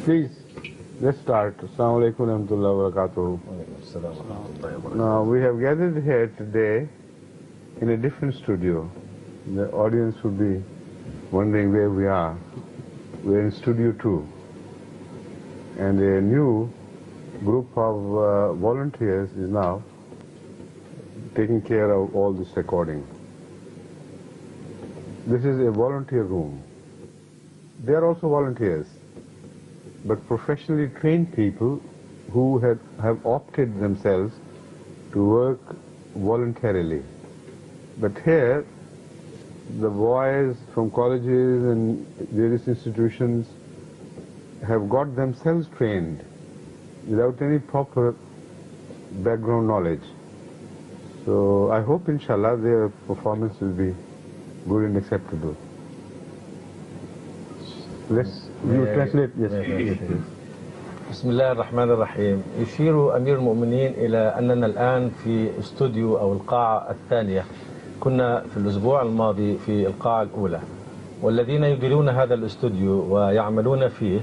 Please, let's start. Assalamu alaikum wa rahmatullahi wa barakatuh. Now, we have gathered here today in a different studio. The audience would be wondering where we are. We're in Studio 2. And a new group of volunteers is now taking care of all this recording. This is a volunteer room. They are also volunteers, but professionally trained people who have opted themselves to work voluntarily. But here, the boys from colleges and various institutions have got themselves trained without any proper background knowledge. So I hope, inshallah, their performance will be good and acceptable. Let's you translate. Yes, please. بسم الله الرحمن الرحيم. يشير أمير المؤمنين إلى أننا الآن في استوديو أو القاعة الثانية. كنا في الأسبوع الماضي في القاعة الأولى، والذين يديرون هذا الاستوديو ويعملون فيه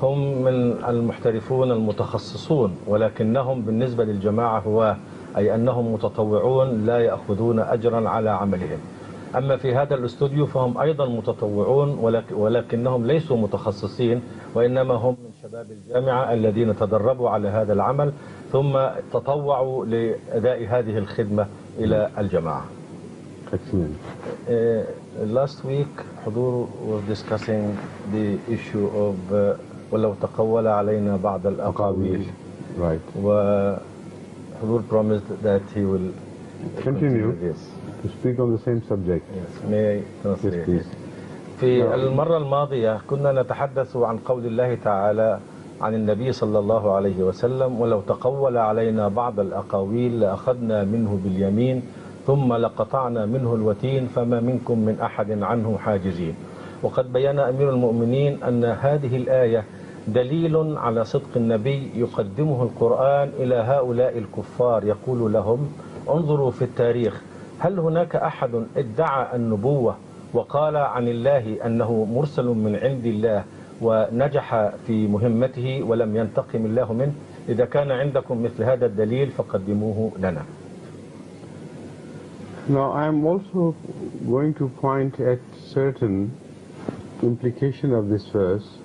هم من المحترفون المتخصصون، ولكنهم بالنسبة للجماعة هو أي أنهم متطوعون لا يأخذون أجرا على عملهم. أما في هذا الاستوديو فهم أيضا متطوعون ولكنهم ليسوا متخصصين، وإنما هم من شباب الجامعة الذين تدربوا على هذا العمل ثم تطوعوا لأداء هذه الخدمة إلى الجماعة. Last week حضور was discussing the issue of ولو تقول علينا بعض الأقاويل. Right. وحضور promised that he will continue to speak on the same subject. Yes, may I translate? Yes, please. في المرة الماضية كنا نتحدث عن قول الله تعالى عن النبي صلى الله عليه وسلم: ولو تقول علينا بعض الأقاويل لأخذنا منه باليمين ثم لقطعنا منه الوتين فما منكم من أحد عنه حاجزين. وقد بيّن أمير المؤمنين أن هذه الآية دليل على صدق النبي يقدمه القرآن إلى هؤلاء الكفار، يقول لهم: انظروا في التاريخ، هل هناك أحد ادعى النبوة وقال عن الله أنه مرسل من عند الله ونجح في مهمته ولم ينتقم الله منه؟ إذا كان عندكم مثل هذا الدليل فقدموه لنا. Now I am also going to point at certain implication of this verse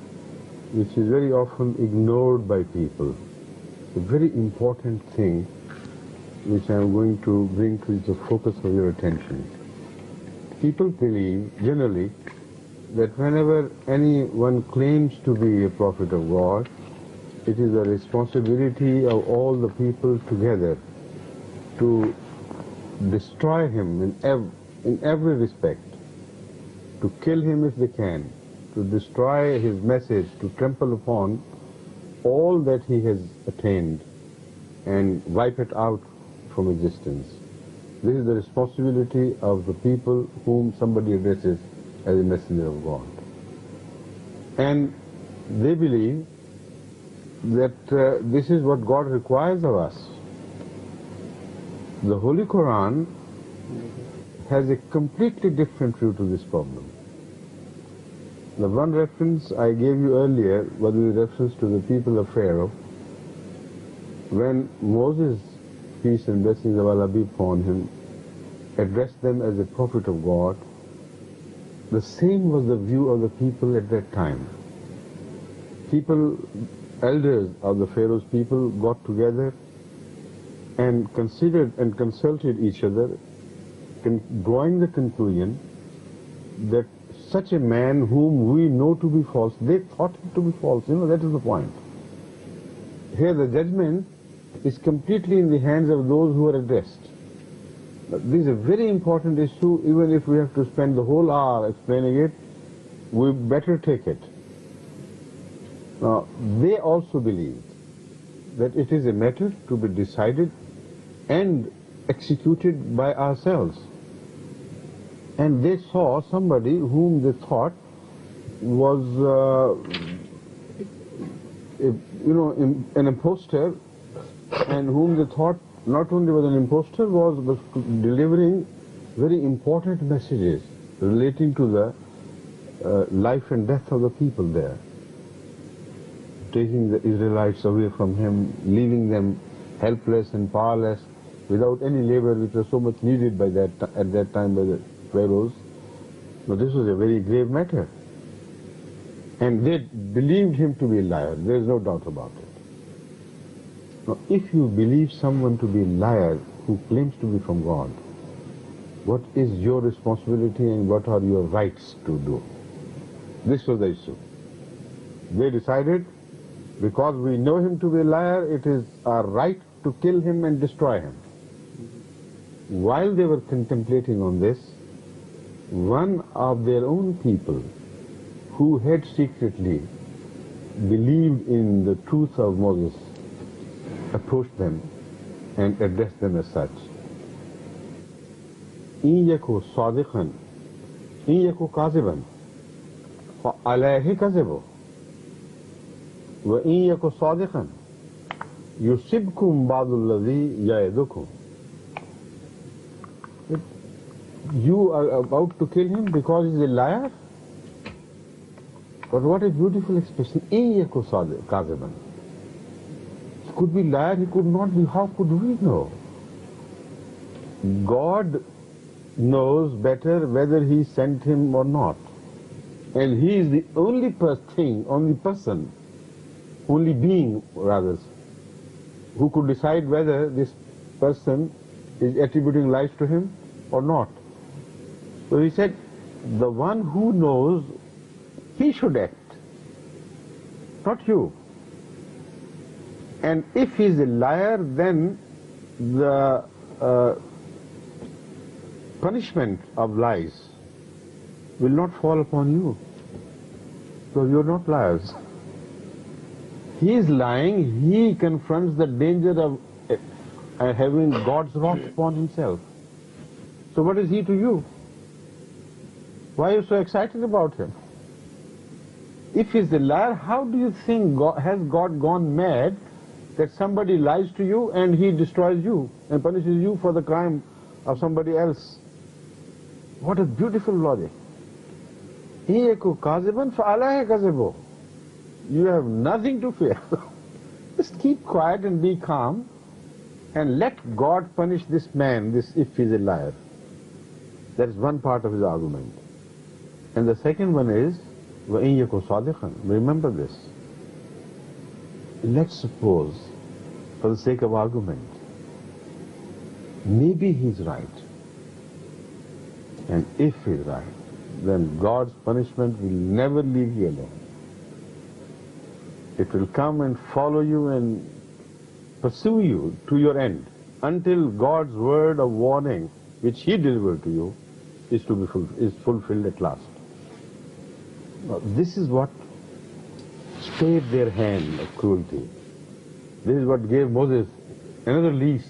which is very often ignored by people. A very important thing which I am going to bring to the focus of your attention. People believe generally that whenever anyone claims to be a prophet of God, it is the responsibility of all the people together to destroy him in every respect, to kill him if they can, to destroy his message, to trample upon all that he has attained and wipe it out from existence. This is the responsibility of the people whom somebody addresses as a messenger of God. And they believe that this is what God requires of us. The Holy Quran has a completely different view to this problem. The one reference I gave you earlier was with reference to the people of Pharaoh. When Moses, peace and blessings of Allah be upon him, addressed them as a prophet of God, the same was the view of the people at that time. People, elders of the Pharaoh's people got together and considered and consulted each other, drawing the conclusion that such a man whom we know to be false, they thought him to be false. That is the point. Here the judgment is completely in the hands of those who are addressed. This is a very important issue. Even if we have to spend the whole hour explaining it, we better take it. Now, they also believe that it is a matter to be decided and executed by ourselves. And they saw somebody whom they thought was, an imposter, and whom they thought not only was an imposter, was delivering very important messages relating to the life and death of the people there. taking the Israelites away from him, leaving them helpless and powerless, without any labor which was so much needed by at that time by the pharaohs. But this was a very grave matter. And they believed him to be a liar. There is no doubt about it. Now, if you believe someone to be a liar who claims to be from God, what is your responsibility and what are your rights to do? This was the issue. They decided, because we know him to be a liar, it is our right to kill him and destroy him. While they were contemplating on this, one of their own people, who had secretly believed in the truth of Moses, approached them and addressed them as such. إن يكن صادقا إن يكن كاذبا فعليه كذبه وإن يكن صادقا يصبكم بعض الذي يعدكم. You are about to kill him because he's a liar? But what a beautiful expression. إن يكن كاذبا. He could be liar, he could not be. How could we know? God knows better whether he sent him or not. And he is the only person, only being rather, who could decide whether this person is attributing lies to him or not. So he said, the one who knows, he should act, not you. And if he is a liar, then the punishment of lies will not fall upon you, because you are not liars. He is lying, he confronts the danger of having God's wrath upon himself. So what is he to you? Why are you so excited about him? If he is a liar, how do you think has God gone mad that somebody lies to you and he destroys you and punishes you for the crime of somebody else? What a beautiful logic. You have nothing to fear. Just keep quiet and be calm and let God punish this man if he is a liar. That is one part of his argument. And the second one is, remember this. Let's suppose, for the sake of argument, maybe he's right. And if he's right, then God's punishment will never leave you alone. It will come and follow you and pursue you to your end until God's word of warning, which he delivered to you, is fulfilled at last. Now, this is what stayed their hand of cruelty. This is what gave Moses another lease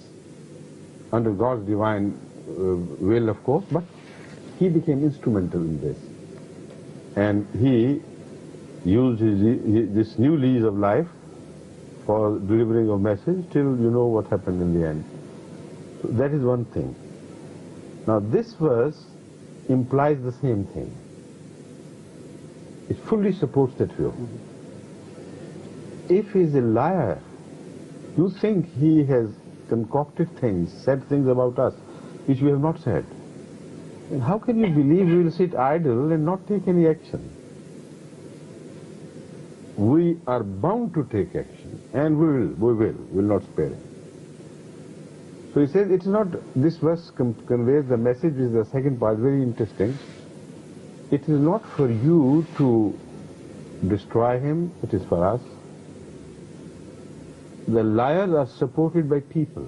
under God's divine will, of course, but he became instrumental in this. And he used this new lease of life for delivering a message till you know what happened in the end. So that is one thing. Now this verse implies the same thing. It fully supports that view. If he is a liar, you think he has concocted things, said things about us which we have not said. And how can you believe we will sit idle and not take any action? We are bound to take action, and we will not spare it. So he says, it is not, this verse conveys the message, which is the second part, very interesting. It is not for you to destroy him, it is for us. The liars are supported by people,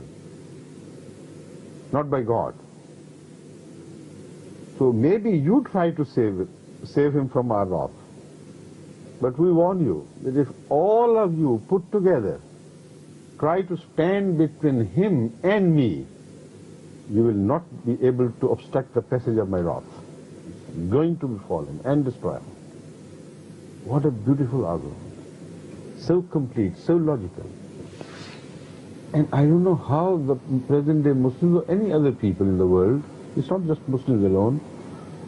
not by God. So maybe you try to save him from our wrath. But we warn you that if all of you put together try to stand between him and me, you will not be able to obstruct the passage of my wrath. I'm going to befall him and destroy him. What a beautiful argument. So complete, so logical. And I don't know how the present day Muslims or any other people in the world, it's not just Muslims alone,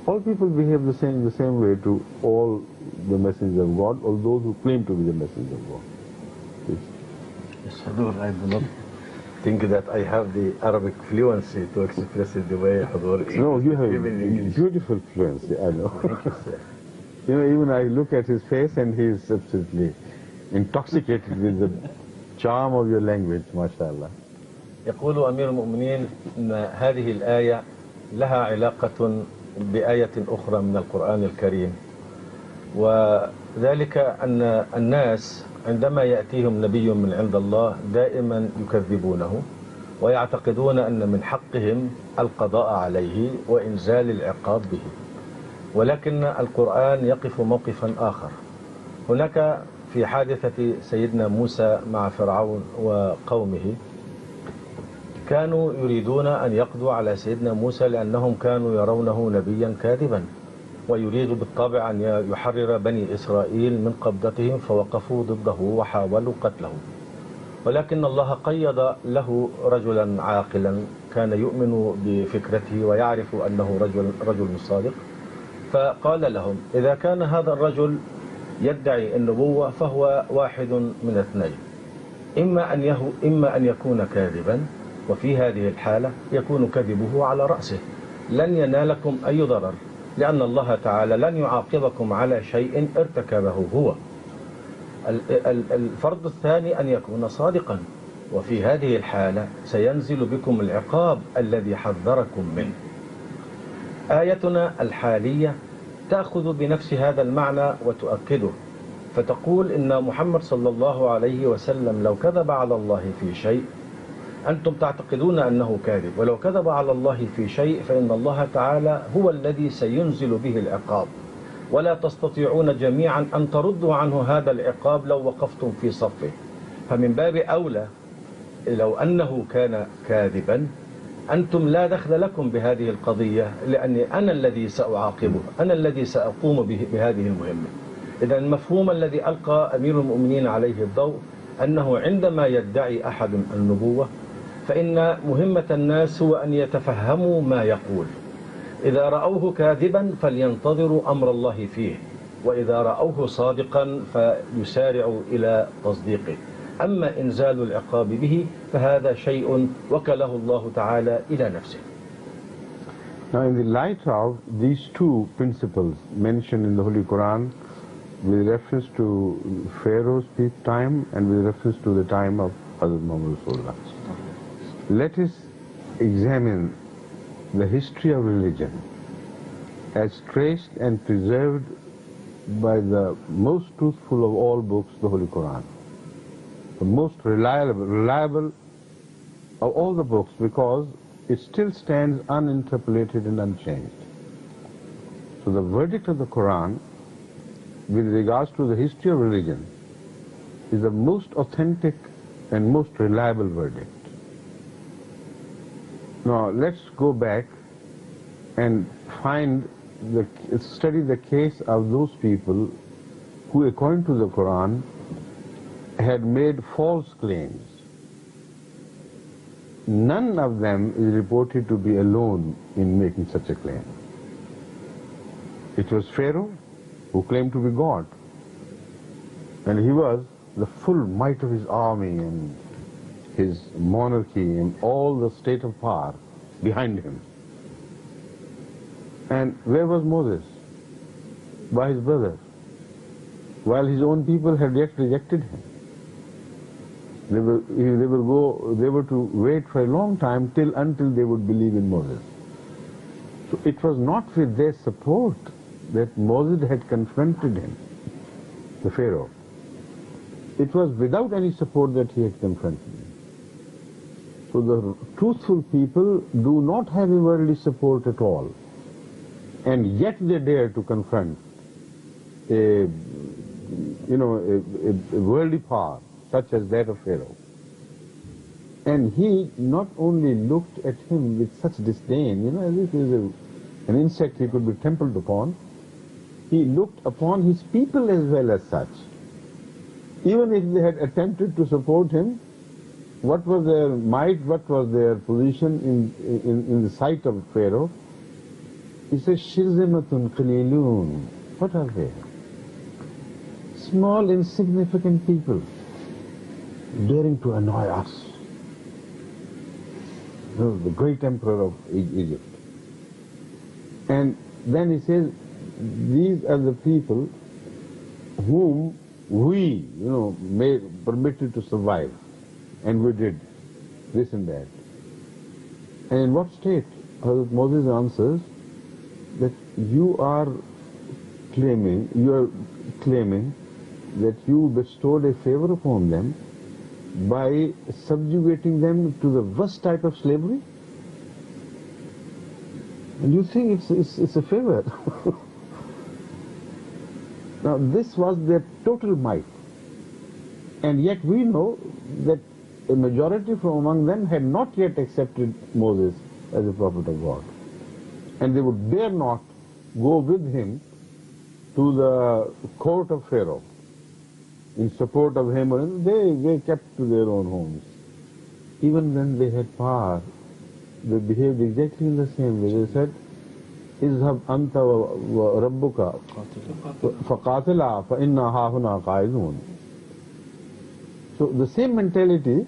all people behave the same way to all the messengers of God, or those who claim to be the messengers of God. please. Hadur, I do not think that I have the Arabic fluency to express it the way Hadur is. No, you have even in English. beautiful fluency, I know. Thank you, sir. You know, even I look at his face and he is absolutely intoxicated with the charm of your language, mashallah. يقول أمير المؤمنين أن هذه الآية لها علاقة بآية أخرى من القرآن الكريم، وذلك أن الناس عندما يأتيهم نبي من عند الله دائما يكذبونه ويعتقدون أن من حقهم القضاء عليه وإنزال العقاب به، ولكن القرآن يقف موقفا آخر. هناك في حادثة سيدنا موسى مع فرعون وقومه كانوا يريدون أن يقضوا على سيدنا موسى لأنهم كانوا يرونه نبيا كاذبا، ويريد بالطبع أن يحرر بني إسرائيل من قبضتهم، فوقفوا ضده وحاولوا قتله. ولكن الله قيض له رجلا عاقلا كان يؤمن بفكرته ويعرف أنه رجل صادق، فقال لهم إذا كان هذا الرجل يدعي النبوة فهو واحد من اثنين، إما أن يكون كاذبا، وفي هذه الحالة يكون كذبه على رأسه، لن ينالكم أي ضرر لأن الله تعالى لن يعاقبكم على شيء ارتكبه هو. الفرض الثاني أن يكون صادقا، وفي هذه الحالة سينزل بكم العقاب الذي حذركم منه. آيتنا الحالية تأخذ بنفس هذا المعنى وتؤكده، فتقول إن محمد صلى الله عليه وسلم لو كذب على الله في شيء أنتم تعتقدون أنه كاذب، ولو كذب على الله في شيء فإن الله تعالى هو الذي سينزل به العقاب، ولا تستطيعون جميعا أن تردوا عنه هذا العقاب لو وقفتم في صفه. فمن باب أولى لو أنه كان كاذبا أنتم لا دخل لكم بهذه القضية، لأني أنا الذي سأعاقبه، أنا الذي سأقوم بهذه المهمة. إذا المفهوم الذي ألقى أمير المؤمنين عليه الضوء أنه عندما يدعي أحد النبوة فإن مهمة الناس هو أن يتفهموا ما يقول. إذا رأوه كاذبا فلينتظروا أمر الله فيه، وإذا رأوه صادقا فيسارعوا إلى تصديقه. أما إنزال العقاب به فهذا شيء وكله الله تعالى إلى نفسه. Now, in the light of these two principles mentioned in the Holy Quran with reference to Pharaoh's time and with reference to the time of Hazrat Muhammad Rasulullah, let us examine the history of religion as traced and preserved by the most truthful of all books, the Holy Quran. The most reliable of all the books, because it still stands uninterpolated and unchanged. So the verdict of the Quran with regards to the history of religion is the most authentic and most reliable verdict. Now let's go back and study the case of those people who, according to the Quran, had made false claims. None of them is reported to be alone in making such a claim. It was Pharaoh who claimed to be God, and he was the full might of his army and his monarchy and all the state of power behind him. And where was Moses? By his brothers, while his own people had yet rejected him. They were to wait for a long time until they would believe in Moses. So it was not with their support that Moses had confronted him, the Pharaoh. It was without any support that he had confronted him. So the truthful people do not have a worldly support at all, and yet they dare to confront a worldly power such as that of Pharaoh. And he not only looked at him with such disdain, as if he was an insect he could be trampled upon, he looked upon his people as well as such. Even if they had attempted to support him, what was their might, what was their position in the sight of Pharaoh? He says, Shirzimatun Qalilun. What are they? Small, insignificant people. daring to annoy us. You know, the great emperor of Egypt. And then he says, these are the people whom we, permitted to survive. And we did this and that. And in what state? Hazrat Moses answers that you are claiming that you bestowed a favor upon them by subjugating them to the worst type of slavery? And you think it's a favor? Now this was their total might. And yet we know that a majority from among them had not yet accepted Moses as a prophet of God. And they would dare not go with him to the court of Pharaoh in support of him. They kept to their own homes. Even when they had power, they behaved exactly in the same way. They said, اذهب أنت وربك فقاتلا فإنا هاهنا قاعدون. So the same mentality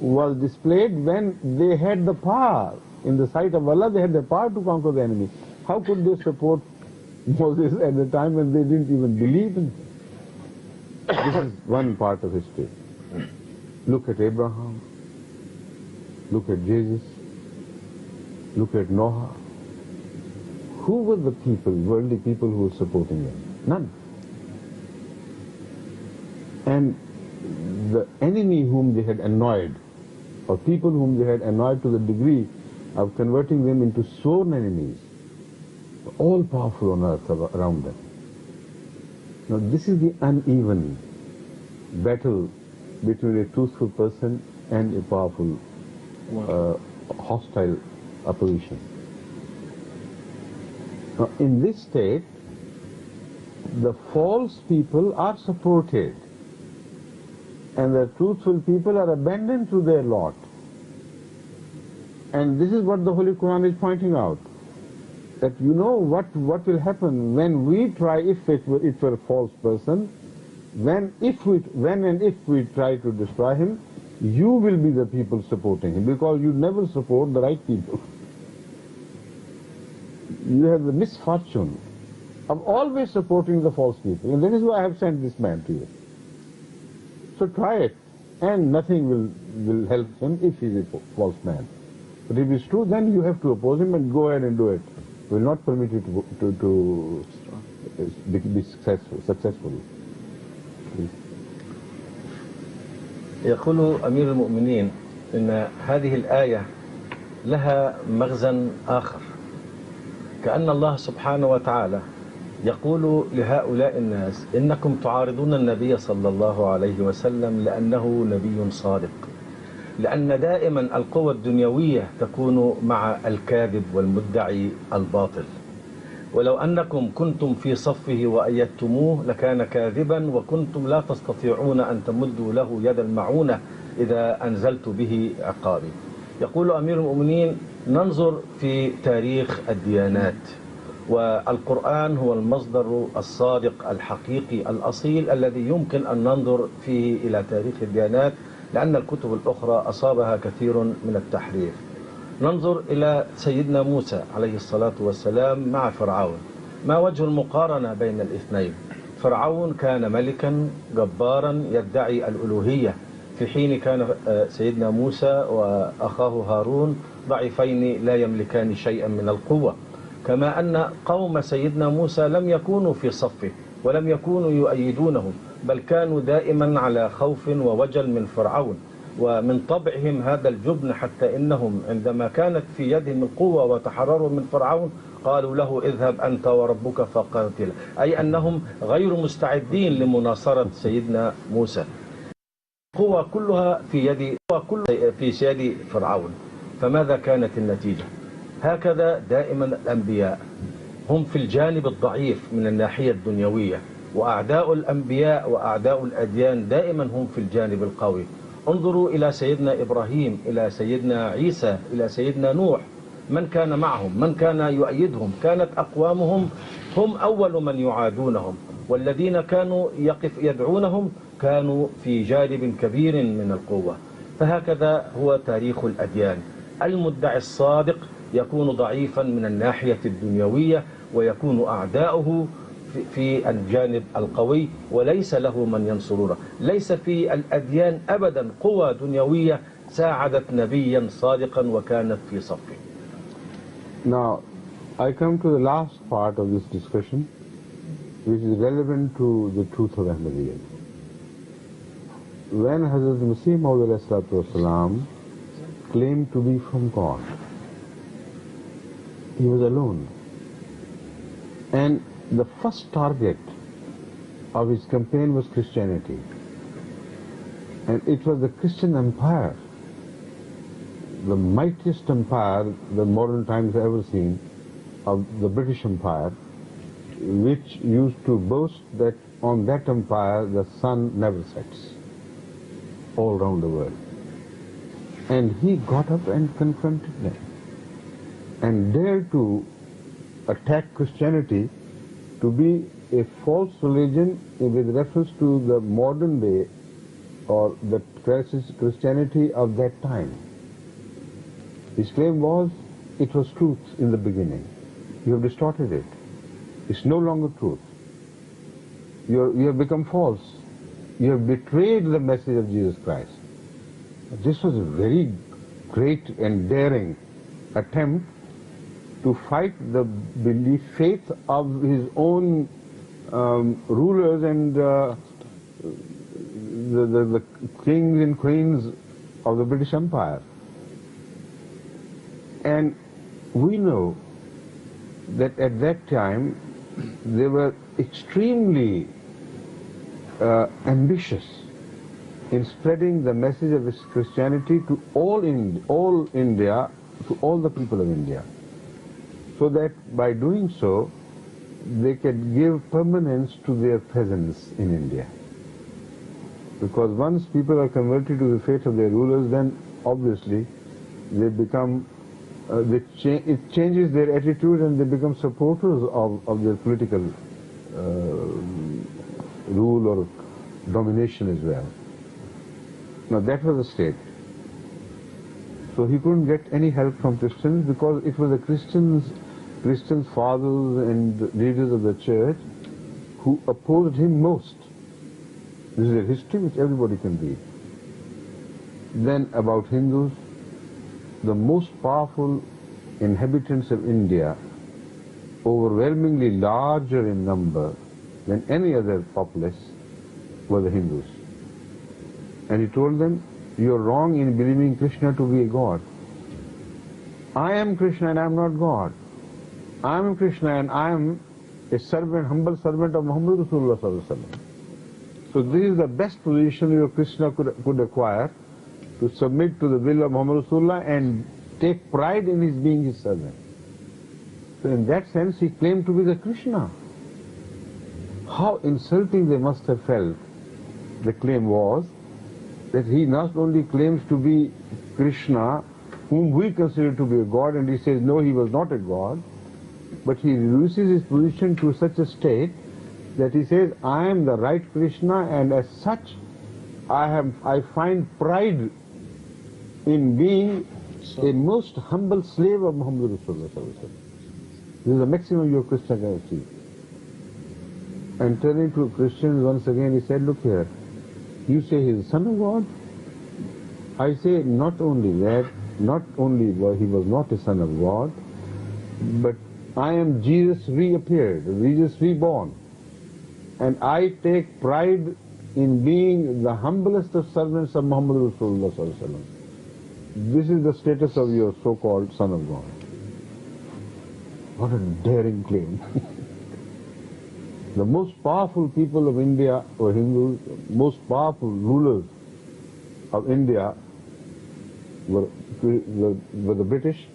was displayed when they had the power. In the sight of Allah, they had the power to conquer the enemy. How could they support Moses at the time when they didn't even believe in him? This is one part of history. Look at Abraham, look at Jesus, look at Noah. Who were the people, worldly people, who were supporting them? None. And the enemy whom they had annoyed, or people whom they had annoyed to the degree of converting them into sworn enemies, all powerful on earth around them. Now this is the uneven battle between a truthful person and a powerful, hostile opposition. Now in this state, the false people are supported and the truthful people are abandoned to their lot. And this is what the Holy Quran is pointing out. That what will happen when we try, if it were a false person, when and if we try to destroy him, you will be the people supporting him, because you never support the right people. You have the misfortune of always supporting the false people, and that is why I have sent this man to you. So try it, and nothing will help him if he is a false man. But if it's true, then you have to oppose him and go ahead and do it. We will not permit you to be successful. Please. يقول أمير المؤمنين إن هذه الآية لها مغزى آخر، كأن الله سبحانه وتعالى يقول لهؤلاء الناس إنكم تعارضون النبي صلى الله عليه وسلم لأنه نبي صادق، لأن دائما القوى الدنيوية تكون مع الكاذب والمدعي الباطل، ولو أنكم كنتم في صفه وأيدتموه لكان كاذبا وكنتم لا تستطيعون أن تمدوا له يد المعونة إذا أنزلت به عقابي. يقول أمير المؤمنين ننظر في تاريخ الديانات، والقرآن هو المصدر الصادق الحقيقي الأصيل الذي يمكن أن ننظر فيه إلى تاريخ الديانات، لأن الكتب الأخرى أصابها كثير من التحريف. ننظر إلى سيدنا موسى عليه الصلاة والسلام مع فرعون. ما وجه المقارنة بين الاثنين؟ فرعون كان ملكا جبارا يدعي الألوهية، في حين كان سيدنا موسى وأخاه هارون ضعيفين لا يملكان شيئا من القوة. كما أن قوم سيدنا موسى لم يكونوا في صفه ولم يكونوا يؤيدونه، بل كانوا دائما على خوف ووجل من فرعون، ومن طبعهم هذا الجبن، حتى إنهم عندما كانت في يدهم القوة وتحرروا من فرعون قالوا له اذهب أنت وربك فقاتل، أي أنهم غير مستعدين لمناصرة سيدنا موسى. القوة كلها في يد فرعون. فماذا كانت النتيجة؟ هكذا دائما الأنبياء هم في الجانب الضعيف من الناحية الدنيوية، وأعداء الأنبياء وأعداء الأديان دائما هم في الجانب القوي. انظروا إلى سيدنا إبراهيم، إلى سيدنا عيسى، إلى سيدنا نوح، من كان معهم؟ من كان يؤيدهم؟ كانت أقوامهم هم أول من يعادونهم، والذين كانوا يدعونهم كانوا في جانب كبير من القوة. فهكذا هو تاريخ الأديان. المدعي الصادق يكون ضعيفا من الناحية الدنيوية، ويكون أعداؤه في الجانب القوي، وليس له من ينصرونه. ليس في الأديان أبدا قوى دنيوية ساعدت نبيا صادقا وكانت في صفه. Now, I come to the last part of this discussion, which is relevant to the truth of Ahmadiyyat. When Hazrat Masih Maud claimed to be from God, he was alone. And the first target of his campaign was Christianity. And it was the Christian empire, the mightiest empire the modern times have ever seen, of the British Empire, which used to boast that on that empire the sun never sets all around the world. And he got up and confronted them and dared to attack Christianity to be a false religion with reference to the modern day or the Christianity of that time. His claim was, it was truth in the beginning. You have distorted it. It's no longer truth. You have become false. You have betrayed the message of Jesus Christ. This was a very great and daring attempt to fight the belief faith of his own rulers and the kings and queens of the British Empire. And we know that at that time they were extremely ambitious in spreading the message of Christianity to all India, to all the people of India, so that by doing so they could give permanence to their presence in India. Because once people are converted to the faith of their rulers, then obviously they become it changes their attitude and they become supporters of their political rule or domination as well. Now that was the state. So he couldn't get any help from Christians because it was the Christian fathers and leaders of the church who opposed him most. This is a history which everybody can read. Then about Hindus, the most powerful inhabitants of India, overwhelmingly larger in number than any other populace, were the Hindus. And he told them, you are wrong in believing Krishna to be a god. I am Krishna and I am not God. I am Krishna and I am a servant, humble servant of Muhammad Rasulullah Sallallahu Alaihi Wasallam. So this is the best position your Krishna could acquire, to submit to the will of Muhammad Rasulullah and take pride in his being his servant. So in that sense he claimed to be the Krishna. How insulting they must have felt. The claim was that he not only claims to be Krishna, whom we consider to be a god, and he says no, he was not a god, but he reduces his position to such a state that he says, I am the right Krishna, and as such I find pride in being a most humble slave of Muhammad Rasulullah. This is the maximum your Krishna can achieve. And turning to Christians once again, he said, look here, you say he is the son of God. I say not only that, not only he was not a son of God, but I am Jesus reappeared, Jesus reborn. And I take pride in being the humblest of servants of Muhammad Rasulullah. This is the status of your so-called son of God. What a daring claim. The most powerful people of India were Hindus, most powerful rulers of India were the British,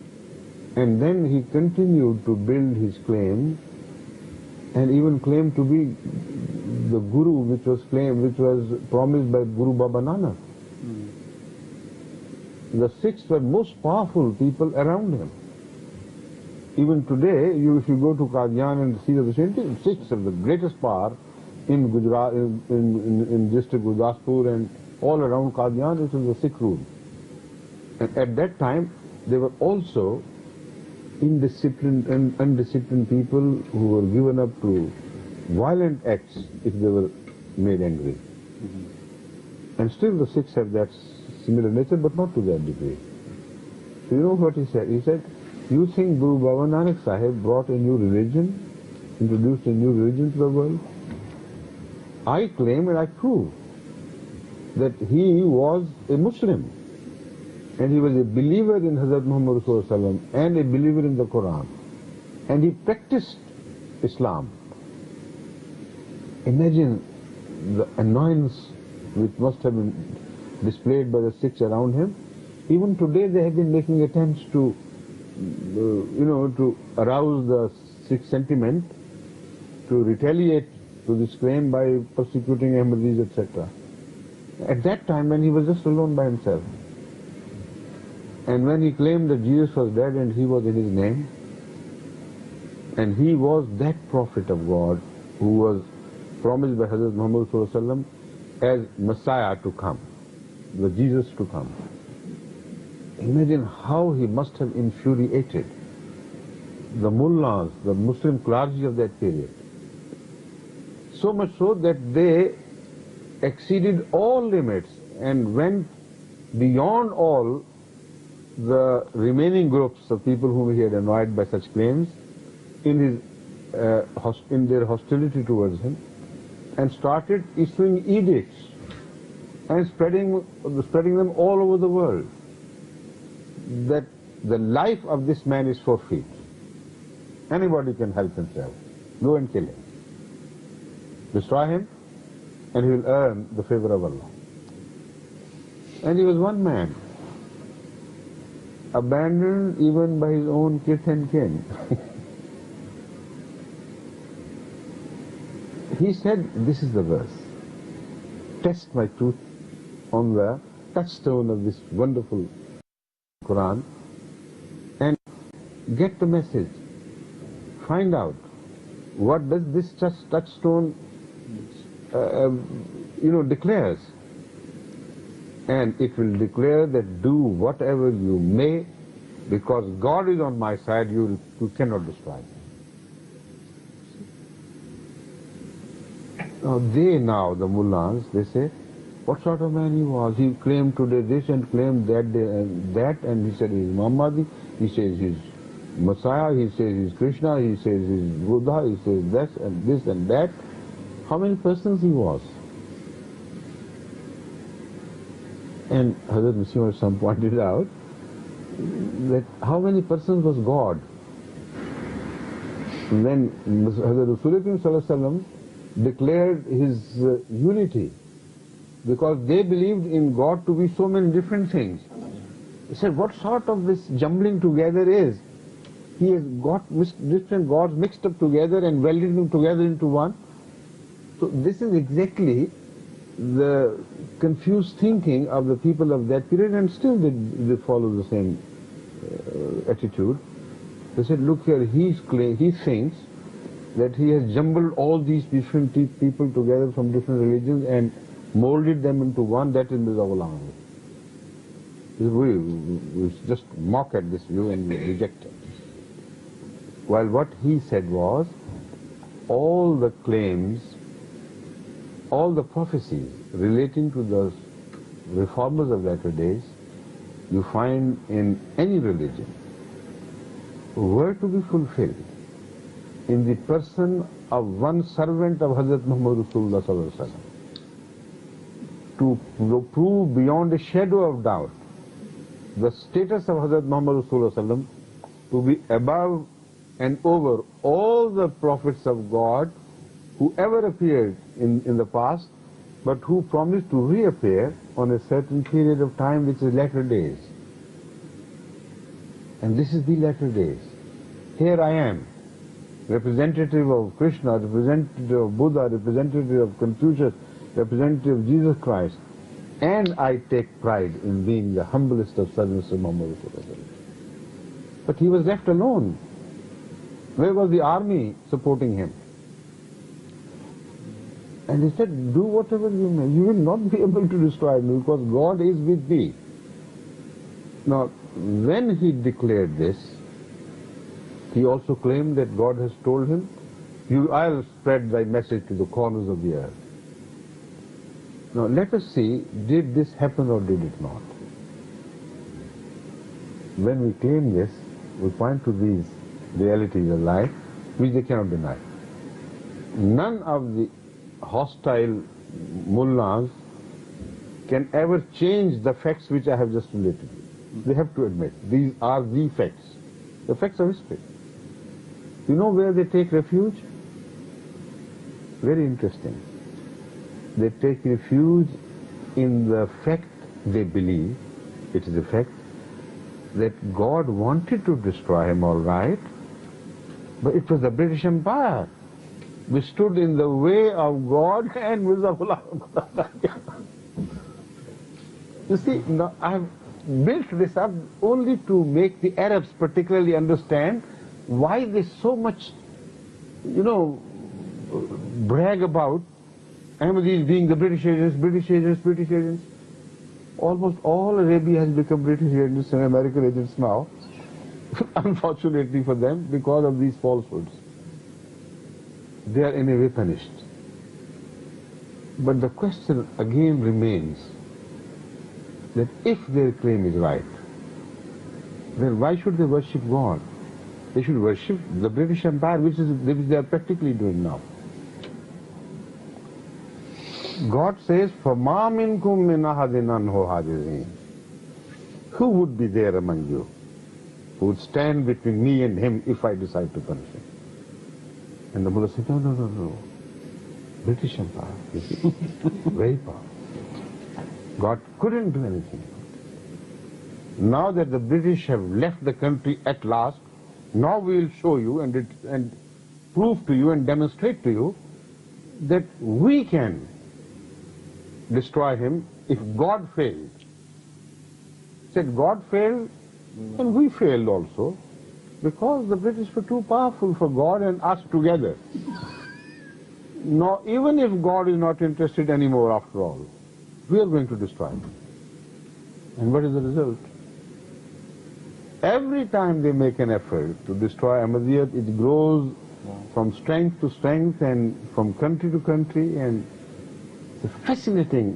and then he continued to build his claim and even claimed to be the Guru which was promised by Guru Baba Nanak. The Sikhs were most powerful people around him. Even today, if you go to Qadian and see the vicinity, Sikhs have the greatest power in Gujarat, in district Gurdaspur and all around Qadian, it was a Sikh rule. And at that time, there were also indisciplined and undisciplined people who were given up to violent acts if they were made angry. And still the Sikhs have that similar nature, but not to that degree. So you know what he said? He said, you think Guru Baba Nanak Sahib brought a new religion, introduced a new religion to the world? I claim and I prove that he was a Muslim and he was a believer in Hazrat Muhammad Rasulullah and a believer in the Quran, and he practiced Islam. Imagine the annoyance which must have been displayed by the Sikhs around him. Even today they have been making attempts to to arouse the Sikh sentiment, to retaliate to this claim by persecuting Ahmadis, etc. At that time when he was just alone by himself, and when he claimed that Jesus was dead and he was in his name, and he was that prophet of God who was promised by Hazrat Muhammad ﷺ as Messiah to come, the Jesus to come. Imagine how he must have infuriated the mullahs, the Muslim clergy of that period. So much so that they exceeded all limits and went beyond all the remaining groups of people whom he had annoyed by such claims in their hostility towards him, and started issuing edicts and spreading them all over the world, that the life of this man is forfeit. Anybody can help himself. Go and kill him. Destroy him, and he will earn the favor of Allah. And he was one man, abandoned even by his own kith and kin. He said, this is the verse. Test my truth on the touchstone of this wonderful Quran and get the message. Find out what does this touchstone declares. And it will declare that do whatever you may, because God is on my side, you cannot destroy me. Now the mullahs, they say, what sort of man he was? He claimed today this and claimed that day and that, and he said he's Muhammadi, he says he's Messiah, he says he's Krishna, he says he's Buddha, he says this and that. How many persons he was? And Hazrat Masih Sam pointed out that how many persons was God? And then Hazrat Rasulullah declared his unity, because they believed in God to be so many different things. He said, what sort of this jumbling together is? He has got different gods mixed up together and welded them together into one. So this is exactly the confused thinking of the people of that period, and still they follow the same attitude. They said, look here, he thinks that he has jumbled all these different people together from different religions and molded them into one. That is Mirza Ghulam. We just mock at this view and we reject it. While what he said was, all the claims, all the prophecies relating to the reformers of latter days, you find in any religion, were to be fulfilled in the person of one servant of Hazrat Muhammad Rasulullah Sallallahu Alaihi Wasallam, to prove beyond a shadow of doubt the status of Hazrat Muhammad Rasulullah Sallallahu Alaihi Wasallam to be above and over all the prophets of God who ever appeared in the past, but who promised to reappear on a certain period of time, which is latter days. And this is the latter days. Here I am, representative of Krishna, representative of Buddha, representative of Confucius, representative of Jesus Christ, and I take pride in being the humblest of servants of Muhammad. But he was left alone. Where was the army supporting him? And he said, do whatever you may. You will not be able to destroy me because God is with me. Now, when he declared this, he also claimed that God has told him, I'll spread thy message to the corners of the earth. Now, let us see, did this happen or did it not? When we claim this, we point to these realities of life, which they cannot deny. None of the hostile mullahs can ever change the facts which I have just related. They have to admit, these are the facts. The facts of history. You know where they take refuge? Very interesting. They take refuge in the fact they believe, it is a fact, that God wanted to destroy him, all right, but it was the British Empire which stood in the way of God and Muzaffarullah. You see, now I've built this up only to make the Arabs particularly understand why they so much, brag about Ahmadis being the British agents, British agents, British agents. Almost all Arabia has become British agents and American agents now, unfortunately for them, because of these falsehoods. They are in a way punished. But the question again remains that if their claim is right, then why should they worship God? They should worship the British Empire, which they are practically doing now. God says, فَمَا مِنْكُمْ مِنْ أَحَدٍ عَنْهُ حَاجِزِينَ. Who would be there among you who would stand between me and him if I decide to punish him? And the Mullah said, no. British Empire, you see, very powerful. God couldn't do anything. Now that the British have left the country at last, now we will show you and prove to you and demonstrate to you that we can destroy him if God failed. Said God failed and we failed also because the British were too powerful for God and us together. Now even if God is not interested anymore after all, we are going to destroy him. And what is the result? Every time they make an effort to destroy Ahmadiyyat, it grows from strength to strength and from country to country, and it's a fascinating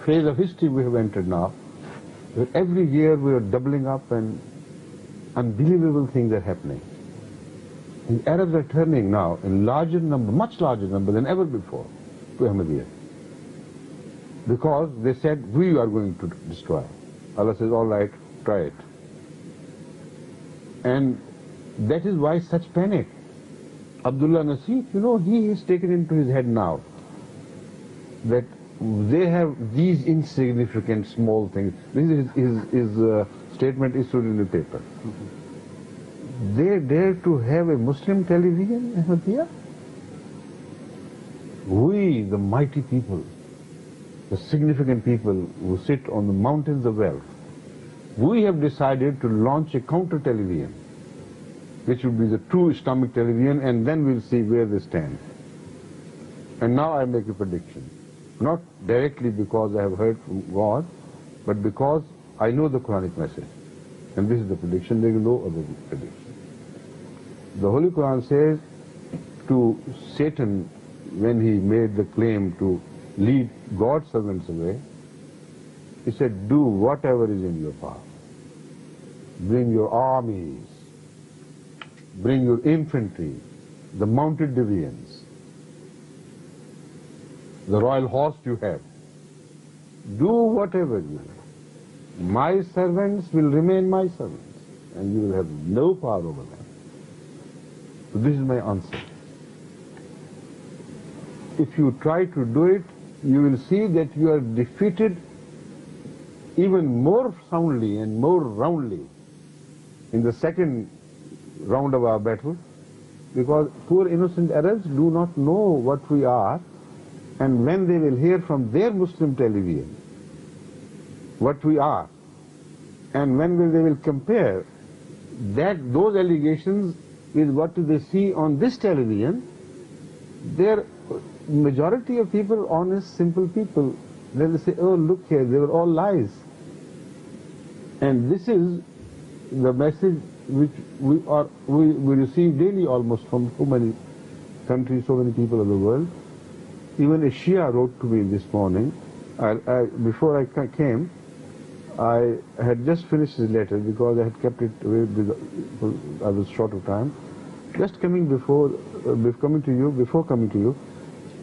phase of history we have entered now, where every year we are doubling up and unbelievable things are happening. And Arabs are turning now in larger number, much larger number than ever before, to Ahmadiyyat. Because they said, we are going to destroy. Allah says, all right, try it. And that is why such panic. Abdullah Nasif, he has taken into his head now that they have these insignificant small things. This is his statement issued in the paper. They dare to have a Muslim television, Ahmadiyya? We, the mighty people, the significant people who sit on the mountains of wealth, we have decided to launch a counter television, which will be the true Islamic television, and then we'll see where they stand. And now I make a prediction, not directly because I have heard from God, but because I know the Quranic message. And this is the prediction, there is no other prediction. The Holy Quran says to Satan, when he made the claim to lead God's servants away, he said, do whatever is in your power. Bring your armies, bring your infantry, the mounted divisions, the royal horse you have. Do whatever you have. My servants will remain my servants, and you will have no power over them. So this is my answer. If you try to do it, you will see that you are defeated even more soundly and more roundly in the second round of our battle, because poor innocent Arabs do not know what we are, and when they will hear from their Muslim television what we are, and when they will compare those allegations with what they see on this television, they're majority of people, honest, simple people. They'll say, oh, look here, they were all lies. And this is the message which we receive daily almost from so many countries, so many people of the world. Even a Shia wrote to me this morning. Before I came, I had just finished his letter because I had kept it away I was short of time. Just before coming to you,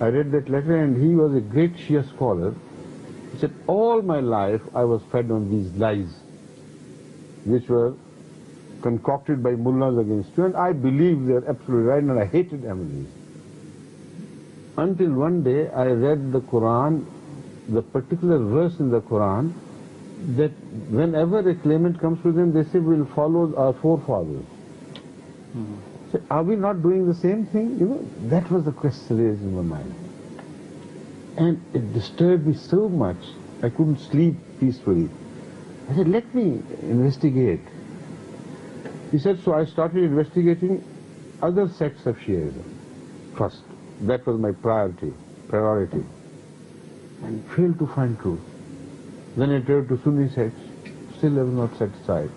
I read that letter, and he was a great Shia scholar. He said, all my life I was fed on these lies, which were concocted by mullahs against you, and I believe they're absolutely right, and I hated Ahmadis. Until one day I read the Quran, the particular verse in the Quran, that whenever a claimant comes to them, they say, we'll follow our forefathers. So are we not doing the same thing? You know, that was the question raised in my mind. And it disturbed me so much, I couldn't sleep peacefully. I said, let me investigate. He said, so I started investigating other sects of Shiaism first. That was my priority, and failed to find truth. Then I turned to Sunni sects, still I was not satisfied.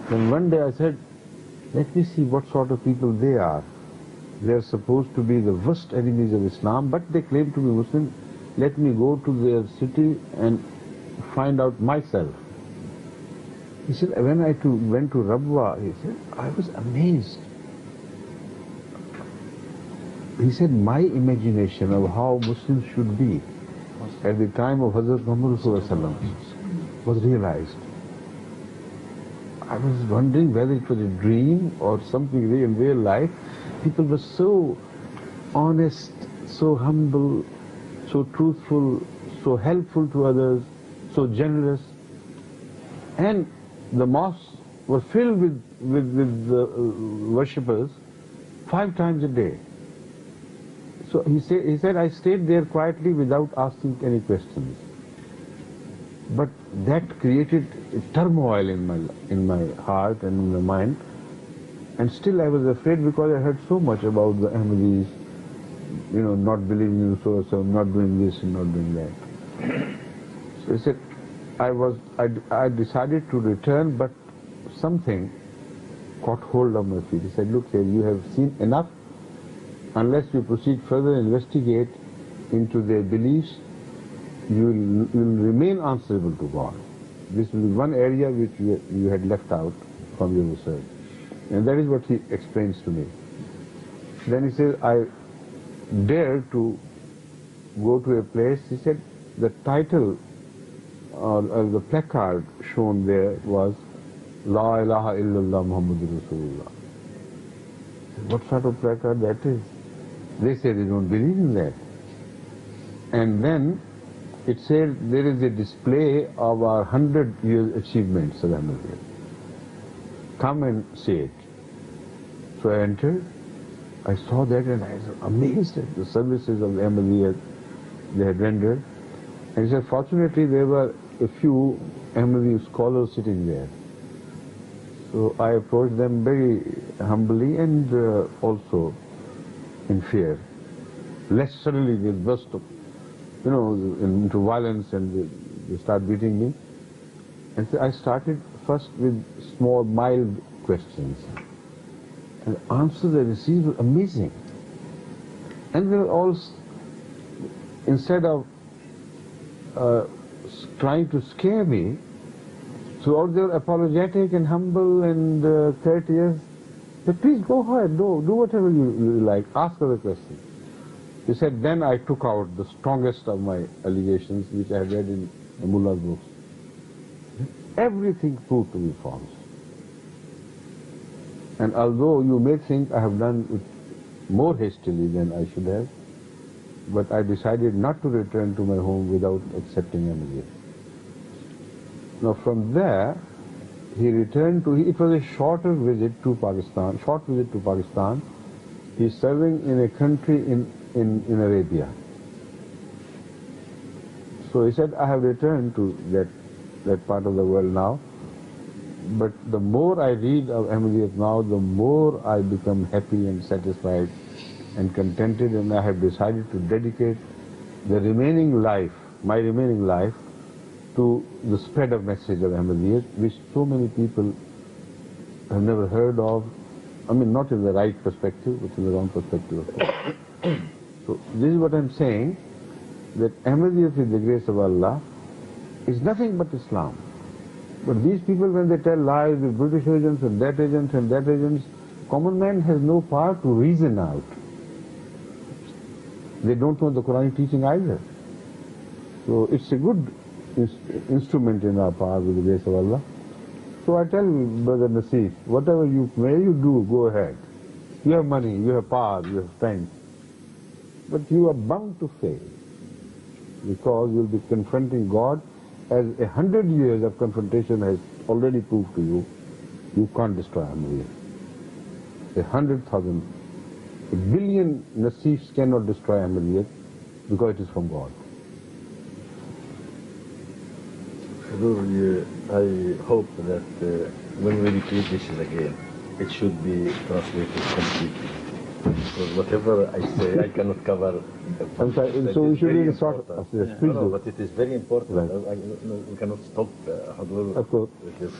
Then one day I said, let me see what sort of people they are. They are supposed to be the worst enemies of Islam, but they claim to be Muslim. Let me go to their city and find out myself. He said, when I went to Rabwa, he said, I was amazed. He said, my imagination of how Muslims should be at the time of Hazrat Muhammad was realized. I was wondering whether it was a dream or something in real life. People were so honest, so humble, so truthful, so helpful to others, so generous. And the mosques were filled with worshippers 5 times a day. So he said, I stayed there quietly without asking any questions. But that created a turmoil in my heart and in my mind. And still I was afraid because I heard so much about the Ahmadis, you know, not believing in so, not doing this and not doing that. So he said, I decided to return, but something caught hold of my feet. He said, look here, you have seen enough. Unless you proceed further and investigate into their beliefs, you will remain answerable to God. This will be one area which you had left out from your research. And that is what he explains to me. Then he says, I dare to go to a place. He said, the title or the placard shown there was, La ilaha illallah Muhammadur Rasulullah. What sort of placard that is? They say they don't believe in that. And then it said there is a display of our 100 years achievements of Ahmadiyya. Come and see it. So I entered, I saw that and I was amazed at the services of the Ahmadiyya they had rendered. And he said, fortunately there were a few Ahmadiyya scholars sitting there. So I approached them very humbly and also in fear. Lest suddenly they burst up, you know, into violence and they start beating me. And so I started first with small, mild questions. And the answers I received were amazing. And they were all, instead of trying to scare me, so they were apologetic and humble and courteous. But please go ahead, do whatever you like, ask other questions. He said, then I took out the strongest of my allegations, which I had read in the Mullah's books. Everything proved to be false. And although you may think I have done it more hastily than I should have, but I decided not to return to my home without accepting Ahmadiyya. Now from there, he returned to, it was a short visit to Pakistan. He's serving in a country in Arabia. So he said, I have returned to that part of the world now, but the more I read of Ahmadiyyat now, the more I become happy and satisfied and contented, and I have decided to dedicate the remaining life, my remaining life, to the spread of message of Ahmadiyyat, which so many people have never heard of. I mean, not in the right perspective, but in the wrong perspective, of course. So this is what I'm saying, that Ahmadiyyat, with the grace of Allah, is nothing but Islam. But these people, when they tell lies with British agents and that agents and that agents, common man has no power to reason out. They don't know the Quranic teaching either. So it's a good instrument in our power with the grace of Allah. So I tell Brother Nasif, whatever where you do, go ahead. You have money, you have power, you have strength. But you are bound to fail, because you'll be confronting God, as 100 years of confrontation has already proved to you. You can't destroy Ahmadiyya. 100,000, a billion Nasifs cannot destroy Ahmadiyya, because it is from God. I hope that when we repeat this again, it should be translated completely. Because whatever I say, I cannot cover. I'm sorry, so we should really sort of this. Please No, do. but it is very important. Right. We cannot stop Hadur. Of course. with this.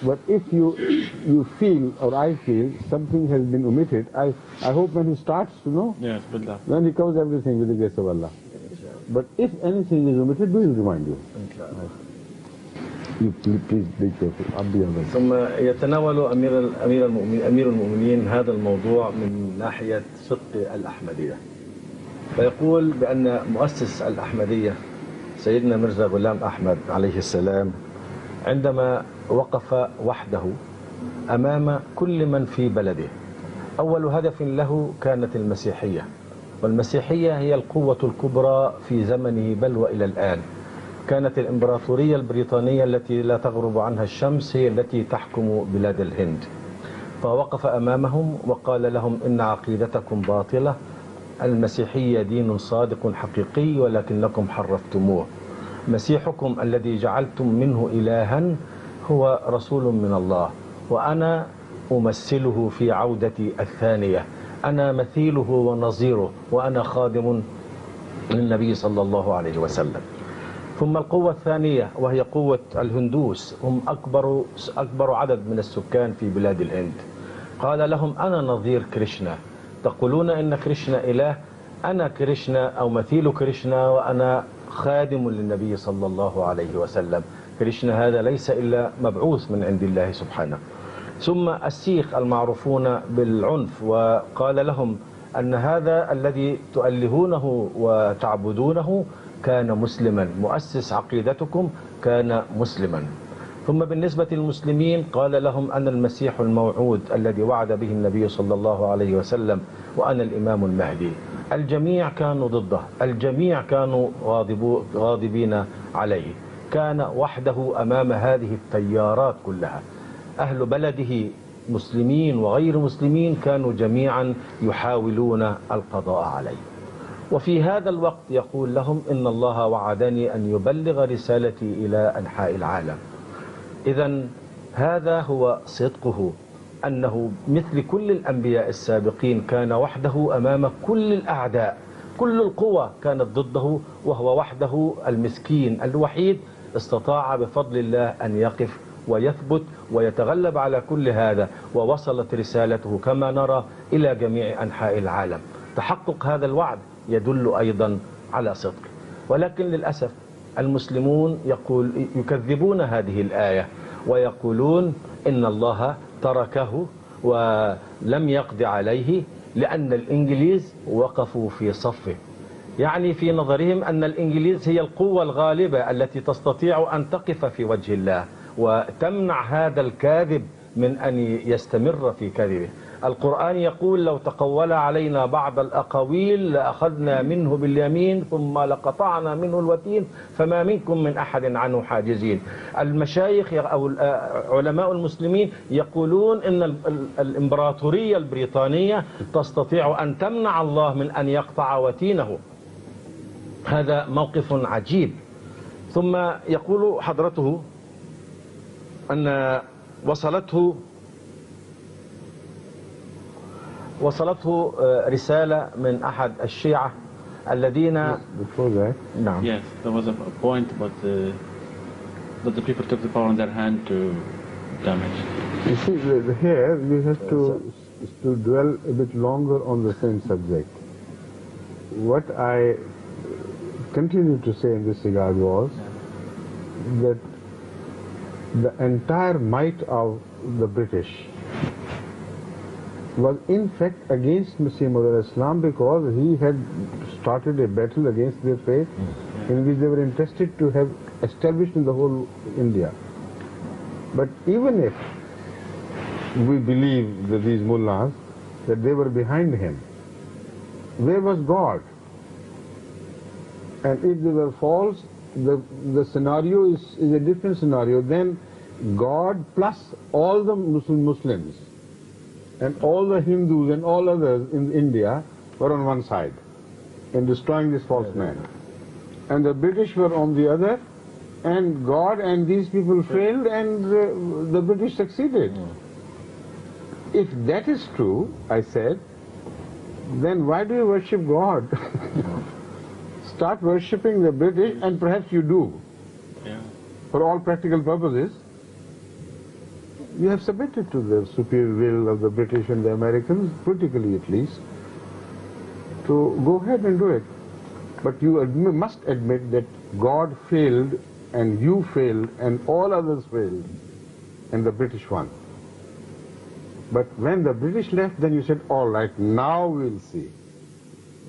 But if you feel, or I feel, something has been omitted, I hope when he starts, Yes, billah. when he covers everything with the grace of Allah. But if anything is omitted, we will remind you. You please be careful. I'll be on that. ثم يتناول أمير المؤمنين هذا الموضوع من ناحية صدق الأحمدية، فيقول بأن مؤسس الأحمدية سيدنا مرزا غلام أحمد عليه السلام عندما وقف وحده أمام كل من في بلده، أول هدف له كانت المسيحية، والمسيحية هي القوة الكبرى في زمنه بل وإلى الآن. كانت الإمبراطورية البريطانية التي لا تغرب عنها الشمس هي التي تحكم بلاد الهند، فوقف أمامهم وقال لهم إن عقيدتكم باطلة، المسيحية دين صادق حقيقي ولكنكم حرفتموه، مسيحكم الذي جعلتم منه إلها هو رسول من الله، وأنا أمثله في عودتي الثانية، أنا مثيله ونظيره، وأنا خادم للنبي صلى الله عليه وسلم. ثم القوة الثانية وهي قوة الهندوس، هم أكبر عدد من السكان في بلاد الهند. قال لهم أنا نظير كريشنا، تقولون إن كريشنا إله، أنا كريشنا أو مثيل كريشنا، وأنا خادم للنبي صلى الله عليه وسلم. كريشنا هذا ليس إلا مبعوث من عند الله سبحانه. ثم السيخ المعروفون بالعنف، وقال لهم أن هذا الذي تؤلهونه وتعبدونه كان مسلما، مؤسس عقيدتكم كان مسلما. ثم بالنسبة للمسلمين قال لهم أنا المسيح الموعود الذي وعد به النبي صلى الله عليه وسلم، وأنا الإمام المهدي. الجميع كانوا ضده، الجميع كانوا غاضبين عليه، كان وحده أمام هذه التيارات كلها. أهل بلده مسلمين وغير مسلمين كانوا جميعا يحاولون القضاء عليه. وفي هذا الوقت يقول لهم إن الله وعدني أن يبلغ رسالتي إلى أنحاء العالم. إذن هذا هو صدقه، أنه مثل كل الأنبياء السابقين كان وحده أمام كل الأعداء، كل القوى كانت ضده، وهو وحده المسكين الوحيد استطاع بفضل الله أن يقف ويثبت ويتغلب على كل هذا، ووصلت رسالته كما نرى إلى جميع أنحاء العالم. تحقق هذا الوعد يدل أيضا على صدق، ولكن للأسف المسلمون يكذبون هذه الآية ويقولون إن الله تركه ولم يقضي عليه لأن الإنجليز وقفوا في صفه. يعني في نظرهم أن الإنجليز هي القوة الغالبة التي تستطيع أن تقف في وجه الله وتمنع هذا الكاذب من أن يستمر في كذبه. القرآن يقول لو تقول علينا بعض الأقاويل لأخذنا منه باليمين ثم لقطعنا منه الوتين فما منكم من أحد عنه حاجزين. المشايخ أو علماء المسلمين يقولون إن الإمبراطورية البريطانية تستطيع أن تمنع الله من أن يقطع وتينه. هذا موقف عجيب. ثم يقول حضرته أن وصلته وصلته رسالة من أحد الشيعة الذين Before that, نعم. Yes, there was a point, but the people took the power in their hand to damage. you see, here you have to dwell a bit longer on the same subject. What I continued to say in this regard was that the entire might of the British was in fact against Masih Maud Islam, because he had started a battle against their faith in which they were interested to have established in the whole India. But even if we believe that these mullahs, that they were behind him, where was God? And if they were false, the scenario is a different scenario. Then God plus all the Muslims and all the Hindus and all others in India were on one side in destroying this false man. And the British were on the other, and God and these people failed, and the British succeeded. If that is true, I said, then why do you worship God? Start worshipping the British, and perhaps you do. Yeah. For all practical purposes, you have submitted to the superior will of the British and the Americans, politically at least, to go ahead and do it. But you must admit that God failed, and you failed, and all others failed, and the British won. But when the British left, then you said, all right, now we'll see.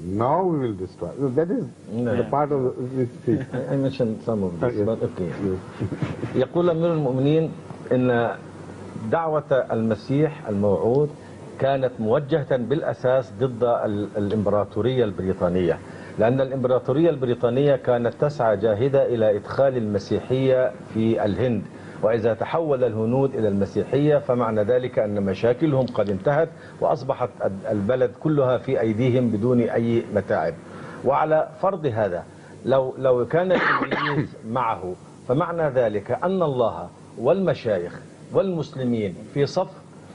Now we will destroy. So that is the part of this speech. I mentioned some of this, Yes. but okay. يقول أمير المؤمنين إن دعوة المسيح الموعود كانت موجهة بالأساس ضد الإمبراطورية البريطانية، لأن الإمبراطورية البريطانية كانت تسعى جاهدة إلى إدخال المسيحية في الهند، وإذا تحول الهنود إلى المسيحية فمعنى ذلك أن مشاكلهم قد انتهت وأصبحت البلد كلها في أيديهم بدون أي متاعب. وعلى فرض هذا لو كان الإنجليز معه، فمعنى ذلك أن الله والمشايخ والمسلمين في صف،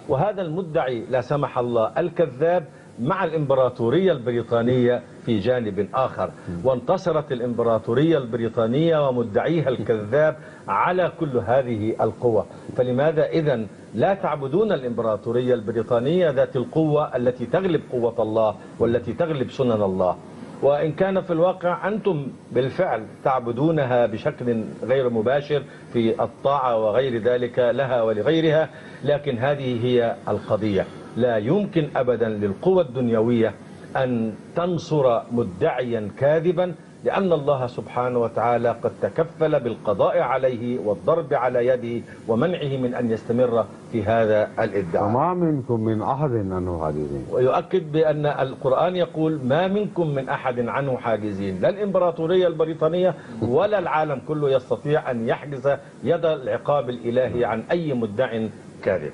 وهذا المدعي لا سمح الله الكذاب مع الإمبراطورية البريطانية في جانب آخر، وانتصرت الإمبراطورية البريطانية ومدعيها الكذاب على كل هذه القوة. فلماذا إذن لا تعبدون الإمبراطورية البريطانية ذات القوة التي تغلب قوة الله والتي تغلب سنن الله؟ وإن كان في الواقع أنتم بالفعل تعبدونها بشكل غير مباشر في الطاعة وغير ذلك لها ولغيرها، لكن هذه هي القضية. لا يمكن أبدا للقوى الدنيوية أن تنصر مدعيا كاذبا، لأن الله سبحانه وتعالى قد تكفل بالقضاء عليه والضرب على يده ومنعه من أن يستمر في هذا الادعاء. وما منكم من أحد عنه حاجزين. ويؤكد بأن القرآن يقول ما منكم من أحد عنه حاجزين، لا الإمبراطورية البريطانية ولا العالم كله يستطيع أن يحجز يد العقاب الإلهي عن أي مدع كاذب.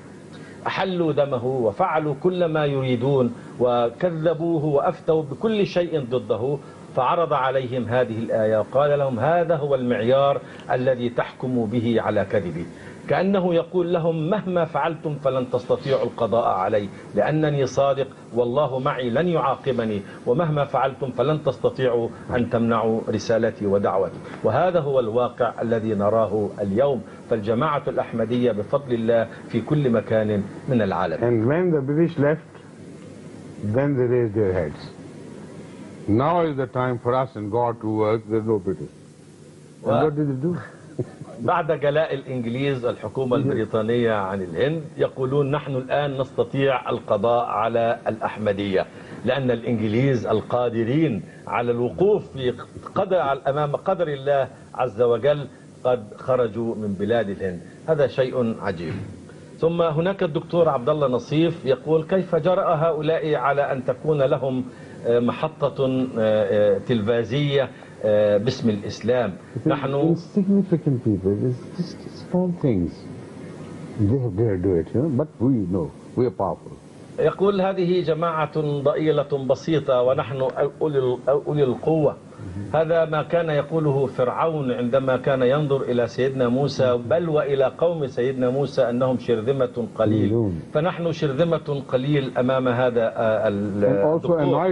أحلوا دمه وفعلوا كل ما يريدون وكذبوه وأفتوا بكل شيء ضده، فعرض عليهم هذه الآية وقال لهم هذا هو المعيار الذي تحكموا به على كذبي، كأنه يقول لهم مهما فعلتم فلن تستطيعوا القضاء علي، لأنني صادق والله معي لن يعاقبني، ومهما فعلتم فلن تستطيعوا أن تمنعوا رسالتي ودعوتي. وهذا هو الواقع الذي نراه اليوم. فالجماعة الأحمدية بفضل الله في كل مكان من العالم. And when the British left, then they raised their heads. Now is the time for us and God to work. There's no British. And what did they do? بعد جلاء الإنجليز الحكومة البريطانية عن الهند يقولون نحن الآن نستطيع القضاء على الأحمدية، لأن الإنجليز القادرين على الوقوف في أمام قدر الله عز وجل قد خرجوا من بلاد الهند. هذا شيء عجيب. ثم هناك الدكتور عبد الله نصيف يقول كيف جرأ هؤلاء على أن تكون لهم محطة تلفزيونية باسم الإسلام؟ نحن insignificant people, it's just small things. They have dared do it, but we know, we are powerful. يقول هذه جماعة ضئيلة بسيطة ونحن أولي القوة. هذا ما كان يقوله فرعون عندما كان ينظر إلى سيدنا موسى، بل وإلى قوم سيدنا موسى أنهم شرذمة قليل، فنحن شرذمة قليل أمام هذا الدكتور.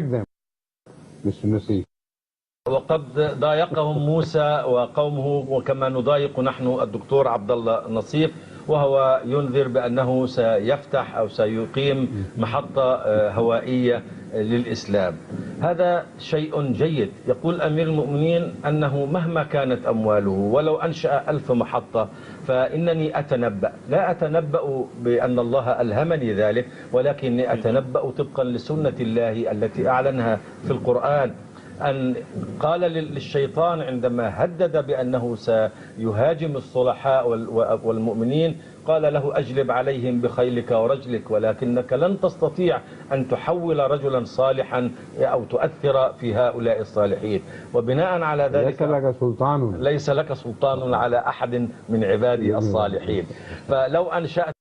وقد ضايقهم موسى وقومه، وكما نضايق نحن الدكتور عبد الله نصيف، وهو ينذر بأنه سيفتح أو سيقيم محطة هوائية للإسلام. هذا شيء جيد. يقول أمير المؤمنين أنه مهما كانت أمواله ولو أنشأ 1000 محطة فإنني أتنبأ، لا أتنبأ بأن الله ألهمني ذلك، ولكني أتنبأ طبقا لسنة الله التي أعلنها في القرآن، أن قال للشيطان عندما هدد بأنه سيهاجم الصلحاء والمؤمنين، قال له أجلب عليهم بخيلك ورجلك، ولكنك لن تستطيع أن تحول رجلا صالحا أو تؤثر في هؤلاء الصالحين. وبناء على ذلك ليس لك سلطان على أحد من عبادي الصالحين. فلو أنشأت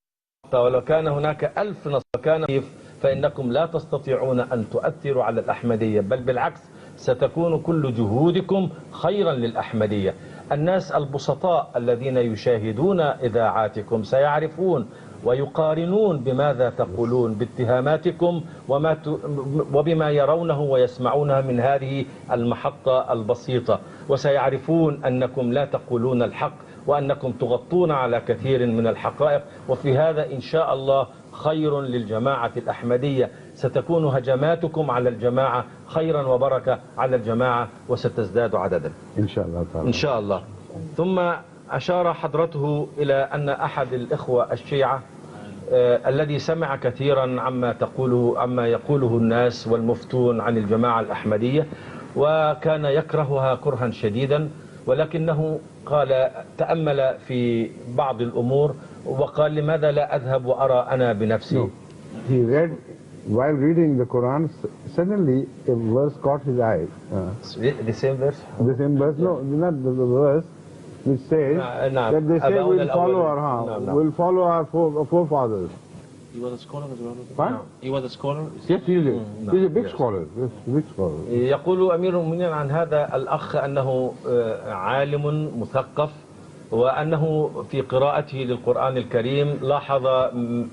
ولو كان هناك 1000 نصر كان فإنكم لا تستطيعون أن تؤثروا على الأحمدية، بل بالعكس ستكون كل جهودكم خيرا للأحمدية. الناس البسطاء الذين يشاهدون إذاعاتكم سيعرفون ويقارنون بماذا تقولون باتهاماتكم وبما يرونه ويسمعونه من هذه المحطة البسيطة، وسيعرفون أنكم لا تقولون الحق وأنكم تغطون على كثير من الحقائق. وفي هذا إن شاء الله خير للجماعة الأحمدية، ستكون هجماتكم على الجماعة خيرا وبركة على الجماعة وستزداد عددا إن شاء الله تعالى. إن شاء الله. ثم أشار حضرته إلى أن أحد الإخوة الشيعة الذي سمع كثيرا عما يقوله الناس والمفتون عن الجماعة الأحمدية، وكان يكرهها كرها شديدا، ولكنه قال تأمل في بعض الأمور وقال لماذا لا أذهب وأرى أنا بنفسي. No. He read, while reading the Quran, suddenly a verse caught his eye. The same verse? The same verse? No, not the verse which says that they say we'll follow our forefathers. He was a scholar as well. What? He was a scholar? Yes, he is. He's a big scholar. Yes, big scholar. يقول أمير المؤمنين عن هذا الأخ أنه عالم مثقف، وأنه في قراءته للقرآن الكريم لاحظ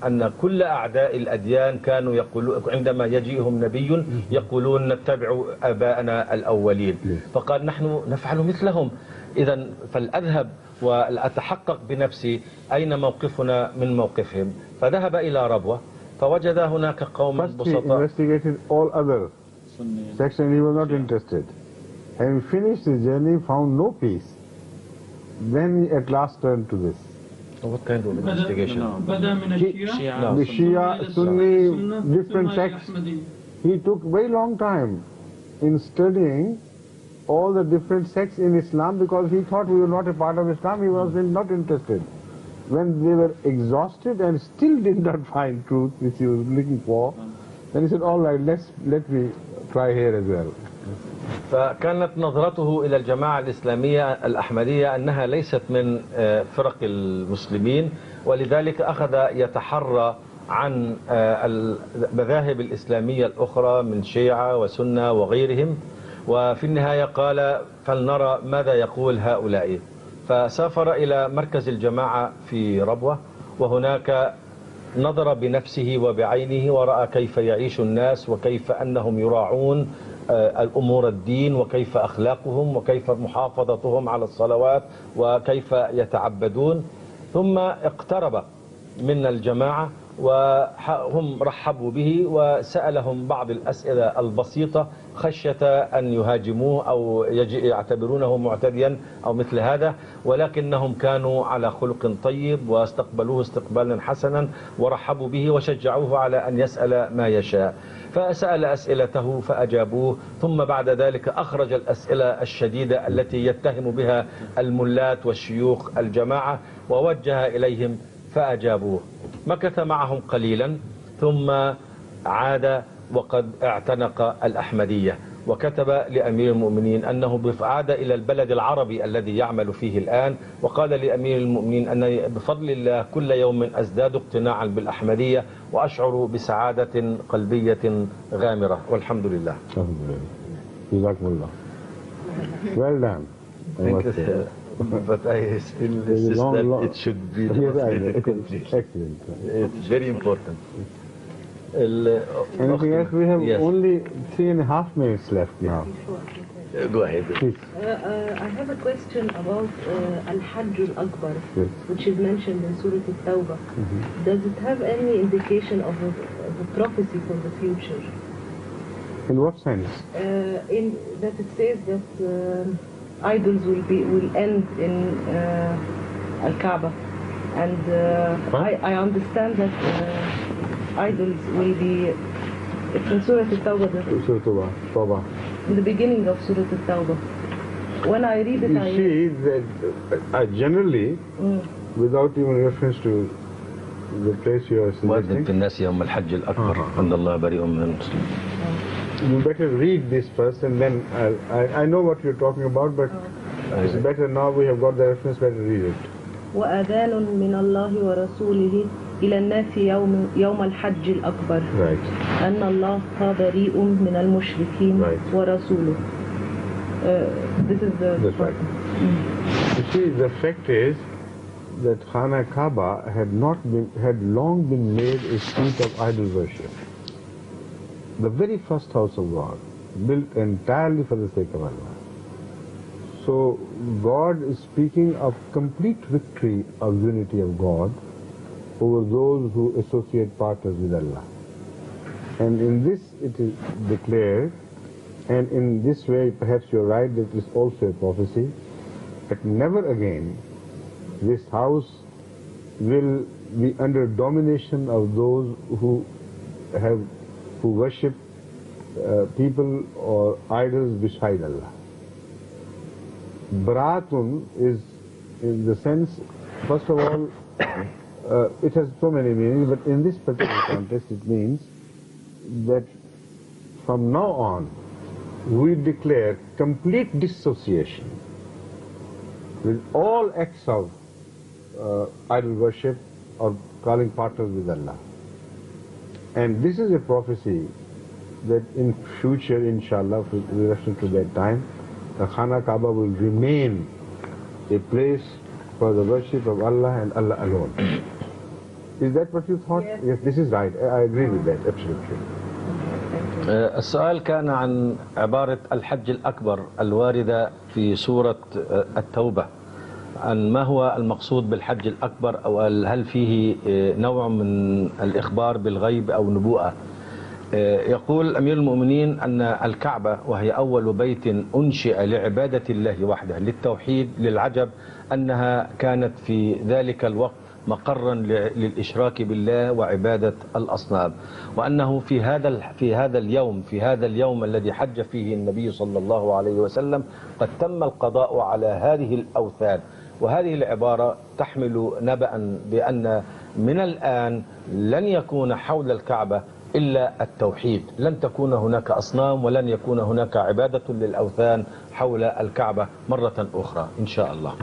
أن كل أعداء الأديان كانوا يقولون عندما يجيئهم نبي يقولون نتبع آباءنا الأولين، فقال نحن نفعل مثلهم، إذا فلأذهب وأتحقق بنفسي أين موقفنا من موقفهم. فذهب إلى ربوة فوجد هناك قوما بسطاء. First he investigated all other sects and he was not interested. Having finished his journey, found no peace. Then he at last turned to this. What kind of investigation? The Shia, Sunni, different sects. He took very long time in studying all the different sects in Islam because he thought we were not a part of Islam. He was not interested. When they were exhausted and still did not find truth which he was looking for, then he said, all right, let me try here as well. فكانت نظرته إلى الجماعة الإسلامية الأحمدية أنها ليست من فرق المسلمين، ولذلك أخذ يتحرى عن المذاهب الإسلامية الأخرى من شيعة وسنة وغيرهم، وفي النهاية قال فلنرى ماذا يقول هؤلاء. فسافر إلى مركز الجماعة في ربوة، وهناك نظر بنفسه وبعينه ورأى كيف يعيش الناس وكيف أنهم يراعون الأمور الدين وكيف أخلاقهم وكيف محافظتهم على الصلوات وكيف يتعبدون. ثم اقترب من الجماعة وهم رحبوا به وسألهم بعض الأسئلة البسيطة خشية أن يهاجموه أو يعتبرونه معتديا أو مثل هذا، ولكنهم كانوا على خلق طيب واستقبلوه استقبالا حسنا ورحبوا به وشجعوه على أن يسأل ما يشاء. فسأل أسئلته فأجابوه، ثم بعد ذلك أخرج الأسئلة الشديدة التي يتهم بها الملات والشيوخ الجماعة ووجه إليهم فأجابوه. مكث معهم قليلا ثم عاد وقد اعتنق الأحمدية، وكتب لأمير المؤمنين أنه عاد إلى البلد العربي الذي يعمل فيه الآن، وقال لأمير المؤمنين أن بفضل الله كل يوم أزداد اقتناعا بالأحمدية وأشعر بسعادة قلبية غامرة والحمد لله. Jazakumullah. Well done. But I still insist that it should be complete. Excellent. It's very important. Anything else? We have only 3.5 minutes left now. Go ahead. Please. I have a question about Al-Hajj al-Akbar, Yes. which is mentioned in Surah Al-Tawbah. Does it have any indication of a prophecy for the future? In what sense? In that it says that idols will end in Al-Kaaba, and I understand that idols will be. It's in Surah Al-Tawbah. Surah Tawbah. In the beginning of Surah Al-Tawbah. When I read it, You see that generally, without even reference to the place you are وأذن في suggesting, الناس يوم الحج الأكبر أن الله بريء من المسلمين. you better read this first and then I know what you're talking about, but it's better now we have got the reference, better read it. وأذان من الله ورسوله إلى الناس يوم الحج الأكبر Right. أن الله بريء من المشركين ورسوله. This is the. That's right. You see, the fact is that Khana Kaaba had long been made a seat of idol worship. The very first house of God, built entirely for the sake of Allah. So God is speaking of complete victory of unity of God over those who associate partners with Allah. And in this it is declared, and in this way perhaps you're right, that it is also a prophecy, that never again this house will be under domination of those who worship people or idols beside Allah. Baratun is in the sense, first of all, it has so many meanings, but in this particular context it means that from now on we declare complete dissociation with all acts of idol worship or calling partners with Allah. And this is a prophecy that in future, inshallah, with reference to that time, the Khana Kaaba will remain a place for the worship of Allah and Allah alone. Is that what you thought? Yes, this is right. I agree with that, absolutely. السؤال كان عن عبارة الحج الأكبر الواردة في سورة التوبة، عن ما هو المقصود بالحج الأكبر، أو هل فيه نوع من الإخبار بالغيب أو نبوءة. يقول أمير المؤمنين أن الكعبة وهي أول بيت أنشئ لعبادة الله وحده للتوحيد، للعجب أنها كانت في ذلك الوقت مقرا للإشراك بالله وعبادة الأصنام، وأنه في هذا اليوم الذي حج فيه النبي صلى الله عليه وسلم قد تم القضاء على هذه الأوثان. وهذه العبارة تحمل نبأ بأن من الآن لن يكون حول الكعبة إلا التوحيد، لن تكون هناك أصنام ولن يكون هناك عبادة للأوثان حول الكعبة مرة أخرى إن شاء الله.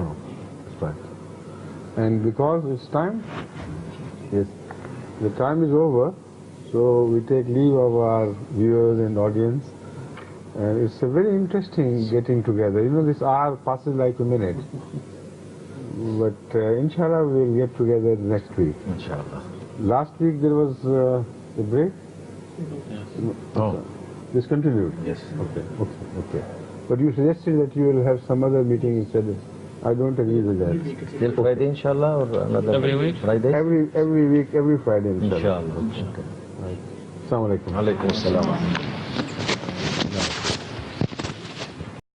And because it's time, yes, the time is over, so we take leave of our viewers and audience. And it's a very interesting getting together. You know, this hour passes like a minute. But inshallah we'll get together next week. Inshallah. Last week there was a break? Oh. Discontinued? Yes. Okay. But you suggested that you will have some other meeting instead of... I don't agree with that. Till Friday inshallah, or another Every week? Friday? Every week, every Friday inshallah. Inshallah. Right. Assalamu alaikum. Alaikum assalam.